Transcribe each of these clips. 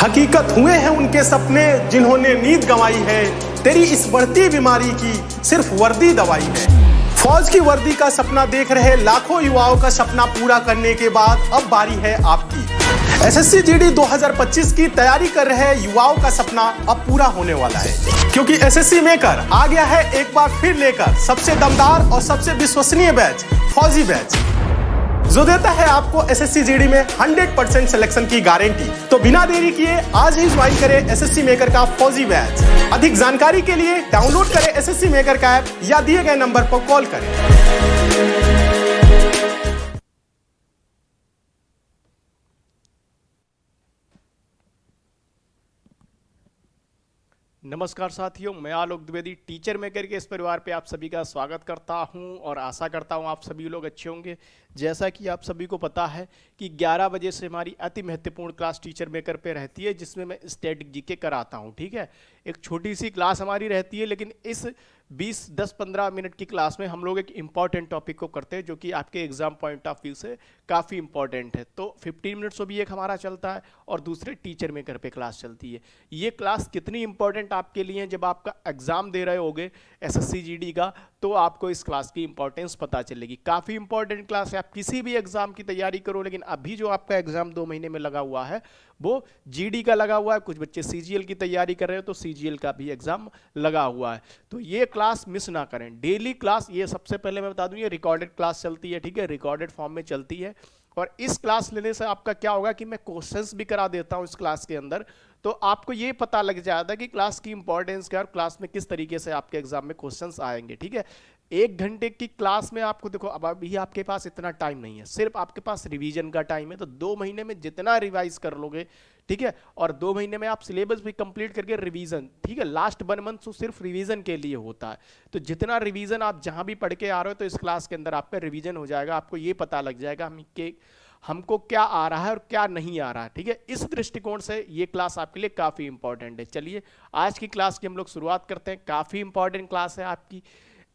हकीकत हुए हैं उनके सपने जिन्होंने नींद गंवाई है। तेरी इस बढ़ती बीमारी की सिर्फ वर्दी दवाई है। फौज की वर्दी का सपना देख रहे लाखों युवाओं का सपना पूरा करने के बाद अब बारी है आपकी। एसएससी जीडी 2025 की तैयारी कर रहे युवाओं का सपना अब पूरा होने वाला है, क्योंकि एसएससी मेकर आ गया है एक बार फिर लेकर सबसे दमदार और सबसे विश्वसनीय बैच, फौजी बैच, जो देता है आपको एसएससी जीडी में 100% सिलेक्शन की गारंटी। तो बिना देरी किए आज ही ज्वाइन करें एसएससी मेकर का फौजी बैच। अधिक जानकारी के लिए डाउनलोड करें एसएससी मेकर का ऐप या दिए गए नंबर पर कॉल करें। नमस्कार साथियों, मैं आलोक द्विवेदी टीचर मेकर के इस परिवार पे आप सभी का स्वागत करता हूं और आशा करता हूं आप सभी लोग अच्छे होंगे। जैसा कि आप सभी को पता है कि 11 बजे से हमारी अति महत्वपूर्ण क्लास टीचर मेकर पे रहती है, जिसमें मैं स्टैटिक जीके कराता हूं। ठीक है, एक छोटी सी क्लास हमारी रहती है, लेकिन इस 10-15 मिनट की क्लास में हम लोग एक इम्पॉर्टेंट टॉपिक को करते हैं जो कि आपके एग्जाम पॉइंट ऑफ व्यू से काफ़ी इंपॉर्टेंट है। तो 15 मिनट्स भी एक हमारा चलता है और दूसरे टीचर मेकर पे क्लास चलती है। ये क्लास कितनी इंपॉर्टेंट आपके लिए है, जब आपका एग्जाम दे रहे होगे एसएससी जीडी का, तो आपको इस क्लास की इंपॉर्टेंस पता चलेगी। काफ़ी इंपॉर्टेंट क्लास है। आप किसी भी एग्जाम की तैयारी करो, लेकिन अभी जो आपका एग्जाम 2 महीने में लगा हुआ है वो जीडी का लगा हुआ है। कुछ बच्चे सीजीएल की तैयारी कर रहे हो तो सीजीएल का भी एग्जाम लगा हुआ है। तो ये क्लास मिस ना करें। डेली क्लास, ये सबसे पहले मैं बता दूं, ये रिकॉर्डेड क्लास चलती है। ठीक है, रिकॉर्डेड फॉर्म में चलती है। और इस क्लास लेने से आपका क्या होगा कि मैं क्वेश्चंस भी करा देता हूं इस क्लास के अंदर, तो आपको ये पता लग जाता कि क्लास की इंपॉर्टेंस क्या है और क्लास में किस तरीके से आपके एग्जाम में क्वेश्चंस आएंगे। ठीक है, 1 घंटे की क्लास में आपको देखो, अब अभी आपके पास इतना टाइम नहीं है, सिर्फ आपके पास रिवीजन का टाइम है। तो 2 महीने में जितना रिवाइज कर लोगे, ठीक है, और 2 महीने में आप सिलेबस भी कंप्लीट करके रिवीजन, ठीक है, लास्ट 1 मंथ तो सिर्फ रिवीजन के लिए होता है। तो जितना रिवीजन आप जहां भी पढ़ के आ रहे हो, तो इस क्लास के अंदर आपका रिवीजन हो जाएगा। आपको ये पता लग जाएगा हमको क्या आ रहा है और क्या नहीं आ रहा है। ठीक है, इस दृष्टिकोण से ये क्लास आपके लिए काफी इंपॉर्टेंट है। चलिए आज की क्लास की हम लोग शुरुआत करते हैं। काफी इंपॉर्टेंट क्लास है आपकी।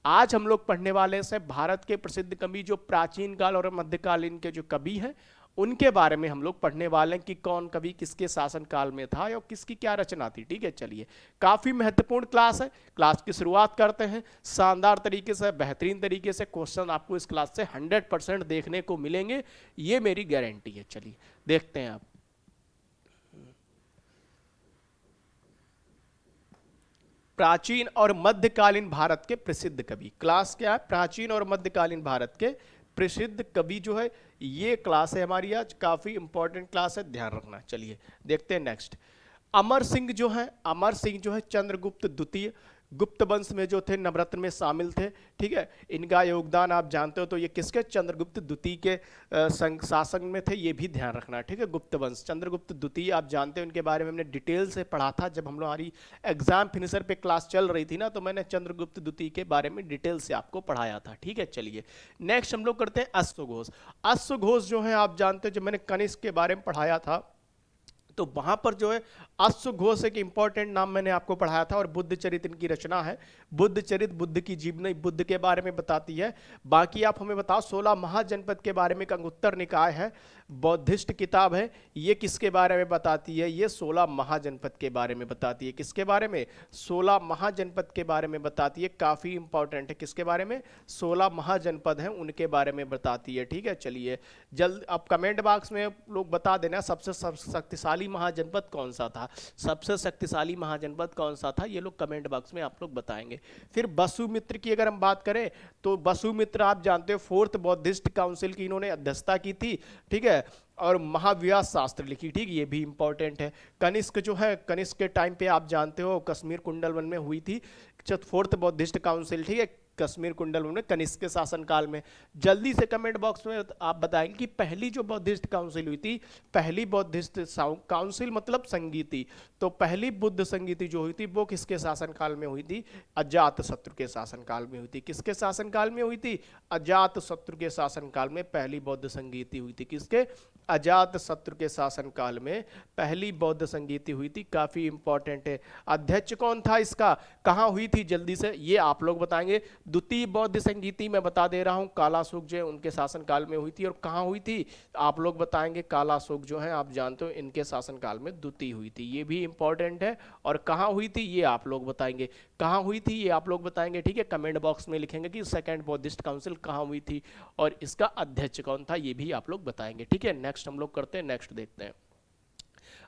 आज हम लोग पढ़ने वाले हैं भारत के प्रसिद्ध कवि, जो प्राचीन काल और मध्यकालीन के जो कवि हैं उनके बारे में हम लोग पढ़ने वाले हैं कि कौन कवि किसके शासन काल में था और किसकी क्या रचना थी। ठीक है, चलिए काफी महत्वपूर्ण क्लास है। क्लास की शुरुआत करते हैं। शानदार तरीके से, बेहतरीन तरीके से क्वेश्चन आपको इस क्लास से 100% देखने को मिलेंगे, ये मेरी गारंटी है। चलिए देखते हैं आप। प्राचीन और मध्यकालीन भारत के प्रसिद्ध कवि। क्लास क्या है? प्राचीन और मध्यकालीन भारत के प्रसिद्ध कवि जो है, ये क्लास है हमारी आज। काफी इंपॉर्टेंट क्लास है, ध्यान रखना। चलिए देखते हैं नेक्स्ट। अमर सिंह जो है चंद्रगुप्त द्वितीय गुप्त वंश में जो थे, नवरत्न में शामिल थे। ठीक है, इनका योगदान आप जानते हो। तो ये किसके? चंद्रगुप्त द्वितीय के शासन में थे, ये भी ध्यान रखना। ठीक है, गुप्त वंश, चंद्रगुप्त द्वितीय आप जानते हो, इनके बारे में हमने डिटेल से पढ़ा था जब हम लोग हमारी एग्जाम फिनिशर पे क्लास चल रही थी ना, तो मैंने चंद्रगुप्त द्वितीय के बारे में डिटेल से आपको पढ़ाया था। ठीक है, चलिए नेक्स्ट हम लोग करते हैं अश्वघोष। अश्वघोष जो है आप जानते हो, जब मैंने कनिष्क के बारे में पढ़ाया था तो वहां पर जो है अश्वघोष एक इंपॉर्टेंट नाम मैंने आपको पढ़ाया था। और बुद्ध चरित्र इनकी रचना है। बुद्ध चरित्र बुद्ध की जीवनी, बुद्ध के बारे में बताती है। बाकी आप हमें बताओ, 16 महाजनपद के बारे में अंगुत्तर निकाय है, बौद्धिस्ट किताब है, ये किसके बारे में बताती है? ये 16 महाजनपद के बारे में बताती है। किसके बारे में? 16 महाजनपद के बारे में बताती है। काफी इंपॉर्टेंट है। किसके बारे में? 16 महाजनपद हैं, उनके बारे में बताती है। ठीक है, चलिए जल्द अब कमेंट बॉक्स में लोग बता देना सबसे शक्तिशाली महाजनपद कौन सा था। सबसे शक्तिशाली महाजनपद कौन सा था, ये लोग कमेंट बॉक्स में आप लोग बताएंगे। फिर वसुमित्र की अगर हम बात करें तो वसुमित्र आप जानते हो 4th बौद्धिस्ट काउंसिल की इन्होंने अध्यक्षता की थी। ठीक है, और महाव्यास शास्त्र लिखी। ठीक, ये भी इंपॉर्टेंट है। कनिष्क जो है, कनिष्क के टाइम पे आप जानते हो कश्मीर कुंडल वन में हुई थी 4th बौद्धिस्ट काउंसिल। ठीक है, कश्मीर कुंडल में कनिष्क के शासन काल में। जल्दी से कमेंट बॉक्स में आप बताएंगे कि पहली जो बौद्धिस्ट काउंसिल हुई थी, पहली बौद्धिस्ट काउंसिल मतलब संगीति, तो पहली बुद्ध संगीति जो हुई थी वो किसके शासन काल में हुई थी? अजात शत्रु के शासन काल में हुई थी। किसके शासन काल में हुई थी? अजात शत्रु के शासन काल में पहली बौद्ध संगीति हुई थी। किसके? अजात शत्रु के शासन काल में पहली बौद्ध संगीति हुई थी। काफी इंपॉर्टेंट है। अध्यक्ष कौन था इसका? कहां हुई थी? जल्दी से ये आप लोग बताएंगे। द्वितीय बौद्ध संगीति मैं बता दे रहा हूँ, कालाशोक जो है उनके शासनकाल में हुई थी। और कहाँ हुई थी आप लोग बताएंगे। कालाशोक जो है आप जानते हो इनके शासनकाल में द्वितीय हुई थी, ये भी इंपॉर्टेंट है। और कहाँ हुई थी ये आप लोग बताएंगे, कहाँ हुई थी ये आप लोग बताएंगे, ठीक है। कमेंट बॉक्स में लिखेंगे कि सेकंड बौद्धिस्ट काउंसिल कहाँ हुई थी और इसका अध्यक्ष कौन था, ये भी आप लोग बताएंगे, ठीक है। नेक्स्ट हम लोग करते हैं, नेक्स्ट देखते हैं।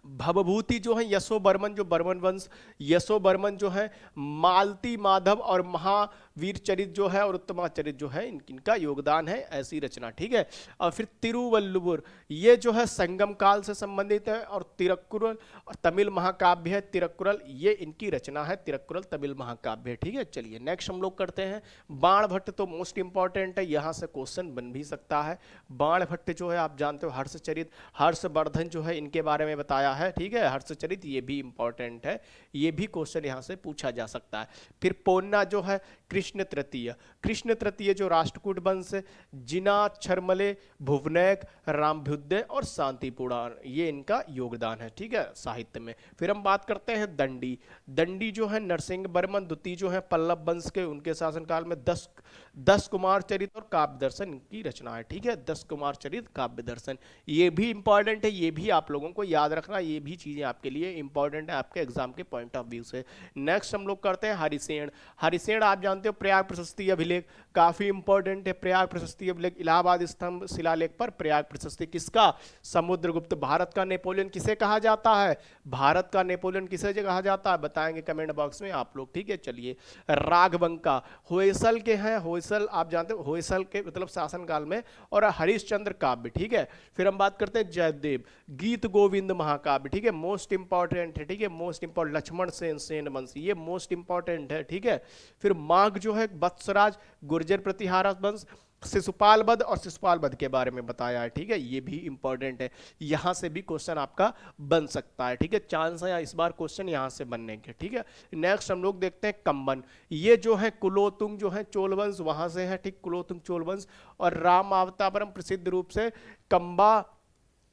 भवभूति जो है यशो बर्मन, जो बर्मन वंश, यशो बर्मन जो है, मालती माधव और महावीर चरित जो है और उत्तमाचरित जो है इनका योगदान है ऐसी रचना, ठीक है। और फिर तिरुवल्लुवर ये जो है संगम काल से संबंधित है। और तिरुक्कुरल तमिल महाकाव्य है, तिरुक्कुरल ये इनकी रचना है, तिरुक्कुरल तमिल महाकाव्य है, ठीक है। चलिए नेक्स्ट हम लोग करते हैं। बाण भट्ट तो मोस्ट इंपॉर्टेंट है, यहाँ से क्वेश्चन बन भी सकता है। बाण भट्ट जो है आप जानते हो हर्षचरित, हर्षवर्धन जो है इनके बारे में बताया है, ठीक है। हर्षचरित ये भी इंपॉर्टेंट है, ये भी क्वेश्चन यहां से पूछा जा सकता है। फिर पोन्ना जो है कृष्ण तृतीय, कृष्ण तृतीय जो राष्ट्रकूट वंश, जिना छरमले, भुवनैक, रामभुद्य और शांति पुराण ये इनका योगदान है, ठीक है, साहित्य में। फिर हम बात करते हैं दंडी, दंडी जो है नरसिंह वर्मन द्वितीय जो है पल्लव वंश के, उनके शासनकाल में 10 कुमार चरित और काव्य दर्शन इनकी रचना है, ठीक है। 10 कुमार चरित काव्य दर्शन ये भी इंपॉर्टेंट है, ये भी आप लोगों को याद रखना, ये भी चीजें आपके लिए इंपॉर्टेंट है आपके एग्जाम के पॉइंट ऑफ व्यू से। नेक्स्ट हम लोग करते हैं हरिसेन, हरिसेन आप जानते हो प्रयाग प्रशस्ति अभिलेख काफी इंपॉर्टेंट है। प्रयाग प्रशस्ति अभिलेख इलाहाबाद स्तंभ शिलालेख पर प्रयाग प्रशस्ति किसका, समुद्रगुप्त। भारत का नेपोलियन किसे कहा जाता है, भारत का नेपोलियन किसे कहा जाता है बताएंगे कमेंट बॉक्स में आप लोग, ठीक है। चलिए राघवंका होयसल के हैं, होयसल आप जानते हो होयसल के मतलब शासनकाल में, और हरिश्चंद्र काव्य, ठीक है। फिर हम बात करते हैं जयदेव गीत गोविंद महाकाव्य, ठीक है, मोस्ट इंपॉर्टेंट है, ठीक है, मोस्ट इंपॉर्टेंट। लक्ष्मण सेन सेन वंश ये मोस्ट इंपॉर्टेंट है, ठीक है। फिर माघ जो है वत्सराज गुर्जर प्रतिहारा वंश, शिशुपाल वध और शिशुपाल वध के बारे में बताया है, ठीक है, ये भी इंपॉर्टेंट है, यहां से भी क्वेश्चन आपका बन सकता है, ठीक है। चांस है इस बार क्वेश्चन यहां से बनने के, ठीक है। नेक्स्ट हम लोग देखते हैं कंबन, ये जो है कुलोतुंग जो है चोल वंश वहां से है, ठीक, कुलोतुंग चोल वंश। और रामावतारम प्रसिद्ध रूप से कंबा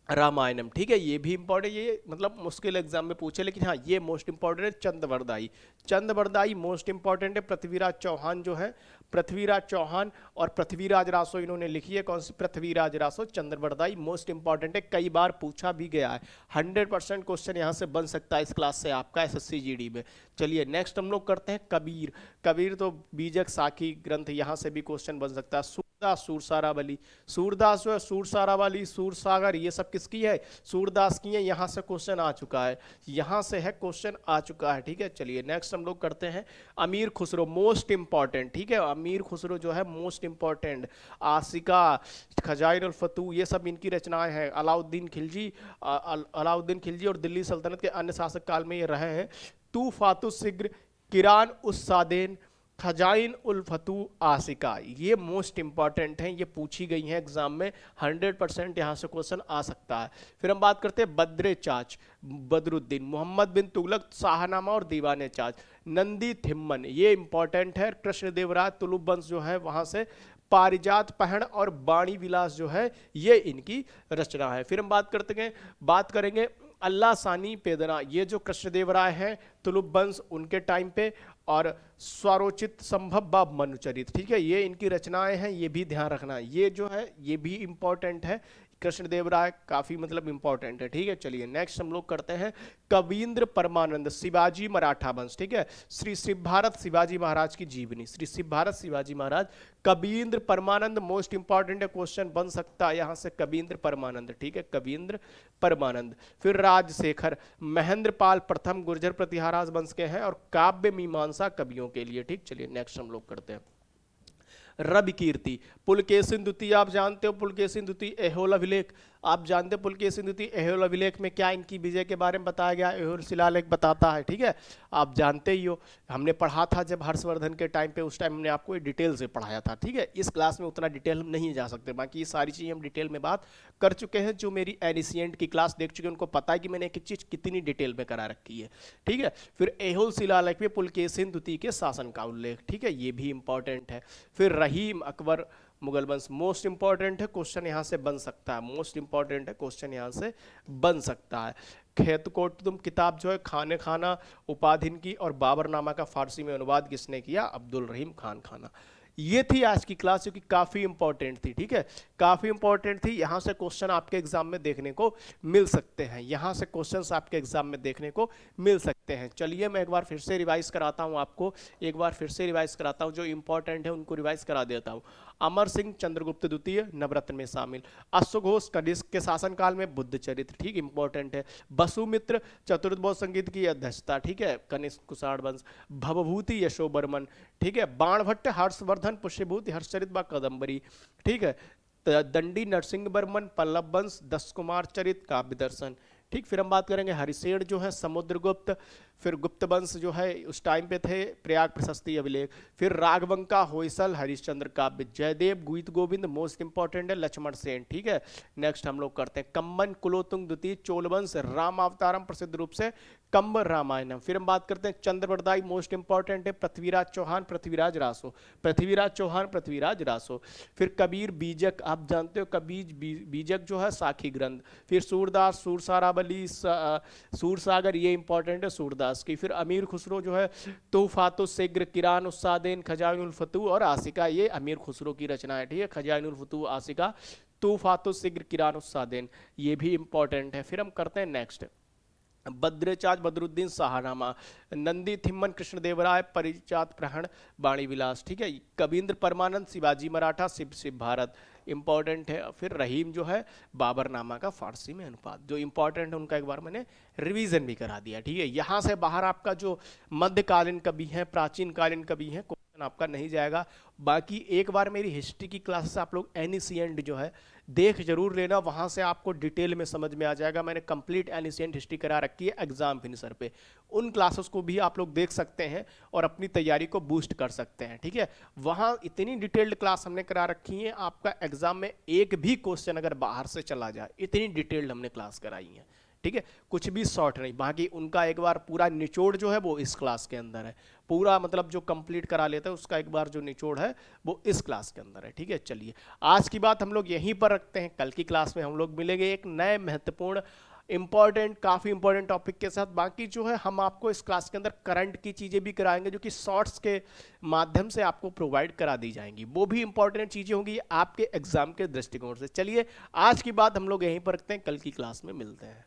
रामायणम, ठीक है, ये भी इंपॉर्टेंट, ये मतलब मुश्किल एग्जाम में पूछे लेकिन हाँ ये मोस्ट इंपॉर्टेंट है। चंद्रवरदाई, चंद्रवरदाई मोस्ट इंपॉर्टेंट है। पृथ्वीराज चौहान जो है, पृथ्वीराज चौहान और पृथ्वीराज रासो इन्होंने लिखी है, कौन सी, पृथ्वीराज रासो। चंद्रवरदाई मोस्ट इंपॉर्टेंट है, कई बार पूछा भी गया है, 100% क्वेश्चन यहाँ से बन सकता है इस क्लास से आपका SSC GD में। चलिए नेक्स्ट हम लोग करते हैं कबीर, कबीर तो बीजक साखी ग्रंथ, यहाँ से भी क्वेश्चन बन सकता है। सूरदास सूरसारावली, सूरदास जो है सूरसारावली सूरसागर ये सब किसकी है, सूरदास की है, यहाँ से क्वेश्चन आ चुका है, यहाँ से है क्वेश्चन आ चुका है, ठीक है। चलिए नेक्स्ट हम लोग करते हैं अमीर खुसरो, मोस्ट इंपॉर्टेंट, ठीक है, अमीर खुसरो जो है मोस्ट इंपॉर्टेंट। आसिका, खजाइन उल फतू ये सब इनकी रचनाएं हैं। अलाउद्दीन खिलजी, अलाउद्दीन खिलजी और दिल्ली सल्तनत के अन्य शासक काल में ये रहे हैं। तू फातु सिग्र, किरान उस सादेन, खजाइन उल फतू, आसिका ये मोस्ट इंपॉर्टेंट हैं, ये पूछी गई हैं एग्जाम में, 100% यहाँ से क्वेश्चन आ सकता है। फिर हम बात करते हैं बद्रे चाच, बदरुद्दीन, मोहम्मद बिन तुगलक, शाहनामा और दीवाने चाच, नंदी थिम्मन ये इंपॉर्टेंट है। कृष्णदेवराय तुलुप वंश जो है वहाँ से, पारिजात पहण और बाणी विलास जो है ये इनकी रचना है। फिर हम बात करेंगे अल्लाह सानी पेदना, ये जो कृष्णदेवराय हैं तुलुप वंश उनके टाइम पे, और स्वरोचित संभव बाब मनुचरित, ठीक है, ये इनकी रचनाएं हैं, ये भी ध्यान रखना, ये जो है ये भी इंपॉर्टेंट है। कृष्णदेवराय काफी मतलब इंपॉर्टेंट है, ठीक है। चलिए नेक्स्ट हम लोग करते हैं कवींद्र परमानंद, शिवाजी मराठा वंश, ठीक है, श्री शिव भारत शिवाजी महाराज की जीवनी, श्री शिव भारत शिवाजी महाराज, कवींद्र परमानंद मोस्ट इंपॉर्टेंट है, क्वेश्चन बन सकता है यहाँ से कवींद्र परमानंद, ठीक है, कवींद्र परमानंद। फिर राजशेखर, महेंद्र पाल प्रथम गुर्जर प्रतिहारा वंश के हैं और काव्य मीमांसा कवियों के लिए, ठीक। चलिए नेक्स्ट हम लोग करते हैं रवि कीर्ति, पुलकेशिन द्वितीय आप जानते हो, पुलकेशिन द्वितीय ऐहोल अभिलेख आप जानते हो, पुलकेशिन द्वितीय ऐहोल अभिलेख में क्या इनकी विजय के बारे में बताया गया, ऐहोल शिलालेख बताता है, ठीक है, आप जानते ही हो, हमने पढ़ा था जब हर्षवर्धन के टाइम पे, उस टाइम हमने आपको डिटेल से पढ़ाया था, ठीक है। इस क्लास में उतना डिटेल हम नहीं जा सकते, बाकी ये सारी चीज़ें हम डिटेल में बात कर चुके हैं, जो मेरी एनिशिएंट की क्लास देख चुके हैं उनको पता है कि मैंने एक एक चीज़ कितनी डिटेल में करा रखी है, ठीक है। फिर ऐहोल शिलालेख में पुलकेशिन द्वितीय के शासन का उल्लेख, ठीक है, ये भी इंपॉर्टेंट है। फिर रहीम अकबर मुगल वंश मोस्ट इंपॉर्टेंट है, क्वेश्चन यहां से बन सकता है, मोस्ट इंपॉर्टेंट है, क्वेश्चन यहां से बन सकता है। खेतकोटुम किताब जो है खाने खाना उपाधिन की और बाबरनामा का फारसी में अनुवाद किसने किया, अब्दुल रहीम खान खाना। ये थी आज की क्लास, जो कि काफ़ी इंपॉर्टेंट थी। ठीक है, काफ़ी इंपॉर्टेंट थी। यहाँ से क्वेश्चन आपके एग्जाम में देखने को मिल सकते हैं, यहाँ से क्वेश्चंस आपके एग्जाम में देखने को मिल सकते हैं। चलिए मैं एक बार फिर से रिवाइज कराता हूँ आपको, एक बार फिर से रिवाइज कराता हूँ, जो इंपॉर्टेंट है उनको रिवाइज करा देता हूँ। अमर सिंह चंद्रगुप्त द्वितीय नवरत्न में शामिल। अश्वघोष कनिष्क के शासनकाल में बुद्ध चरित्र, ठीक, इंपॉर्टेंट है। वसुमित्र चतुर्थ संगीत की अध्यक्षता, ठीक है, कनिष्क कुषाण वंश। भवभूति यशोवर्मन, ठीक है। बाणभट्ट हर्षवर्धन पुष्यभूति हर्षचरित व कदम्बरी, ठीक है। दंडी नरसिंह वर्मन पल्लव वंश 10 कुमार चरित काव्य दर्शन, ठीक। फिर हम बात करेंगे हरिशेन जो है समुद्रगुप्त, फिर गुप्त वंश जो है उस टाइम पे थे, प्रयाग प्रशस्ति अभिलेख। फिर राघवंका होयसल हरिश्चंद्र काव्य। जयदेव गीत गोविंद मोस्ट इंपॉर्टेंट है, लक्ष्मण सेन, ठीक है। नेक्स्ट हम लोग करते हैं कम्बन कुलोतुंग द्वितीय चोलवंश राम अवतारम, प्रसिद्ध रूप से कंब रामायणम। फिर हम बात करते हैं चंद्रवरदाई, मोस्ट इंपॉर्टेंट है, पृथ्वीराज चौहान पृथ्वीराज रासो, पृथ्वीराज चौहान पृथ्वीराज रासो। फिर कबीर बीजक, आप जानते हो कबीर बीजक जो है साखी ग्रंथ। फिर सूरदास सूरसारावली सूरसागर, ये इंपॉर्टेंट है सूरदास की। फिर अमीर खुसरो जो है तोहफातो सिग्र किरान उस्सादैन खजाइनुल फतू और आसिका, ये अमीर खुसरो की रचना है, ठीक है। खजाइनुल फतू आसिका तोहफातो सिग्र किरान उस्सादैन, ये भी इंपॉर्टेंट है। फिर हम करते हैं नेक्स्ट बद्रचाज बदरुद्दीन शाहनामा। नंदी थिम्मन कृष्णदेवराय परिचात प्रहण बाणी विलास, ठीक है। कबींद्र परमानंद शिवाजी मराठा शिव शिव भारत, इंपॉर्टेंट है। फिर रहीम जो है बाबरनामा का फारसी में अनुवाद, जो इंपॉर्टेंट है उनका एक बार मैंने रिवीजन भी करा दिया, ठीक है। यहाँ से बाहर आपका जो मध्यकालीन कवि हैं, प्राचीन कालीन कवि हैं, क्वेश्चन आपका नहीं जाएगा। बाकी एक बार मेरी हिस्ट्री की क्लासेस आप लोग एनिशिएंट जो है देख जरूर लेना, वहाँ से आपको डिटेल में समझ में आ जाएगा। मैंने कंप्लीट एनिशिएंट हिस्ट्री करा रखी है एग्जाम फिनिशर पे, उन क्लासेस को भी आप लोग देख सकते हैं और अपनी तैयारी को बूस्ट कर सकते हैं, ठीक है। वहाँ इतनी डिटेल्ड क्लास हमने करा रखी है, आपका एग्जाम में एक भी क्वेश्चन अगर बाहर से चला जाए, इतनी डिटेल्ड हमने क्लास कराई है, ठीक है। कुछ भी शॉर्ट नहीं, बाकी उनका एक बार पूरा निचोड़ जो है वो इस क्लास के अंदर है। पूरा मतलब जो कंप्लीट करा लेता है उसका एक बार जो निचोड़ है वो इस क्लास के अंदर है, ठीक है। चलिए आज की बात हम लोग यहीं पर रखते हैं, कल की क्लास में हम लोग मिलेंगे एक नए महत्वपूर्ण इंपॉर्टेंट, काफ़ी इंपॉर्टेंट टॉपिक के साथ। बाकी जो है हम आपको इस क्लास के अंदर करंट की चीज़ें भी कराएंगे, जो कि शॉर्ट्स के माध्यम से आपको प्रोवाइड करा दी जाएंगी, वो भी इंपॉर्टेंट चीज़ें होंगी आपके एग्जाम के दृष्टिकोण से। चलिए आज की बात हम लोग यहीं पर रखते हैं, कल की क्लास में मिलते हैं।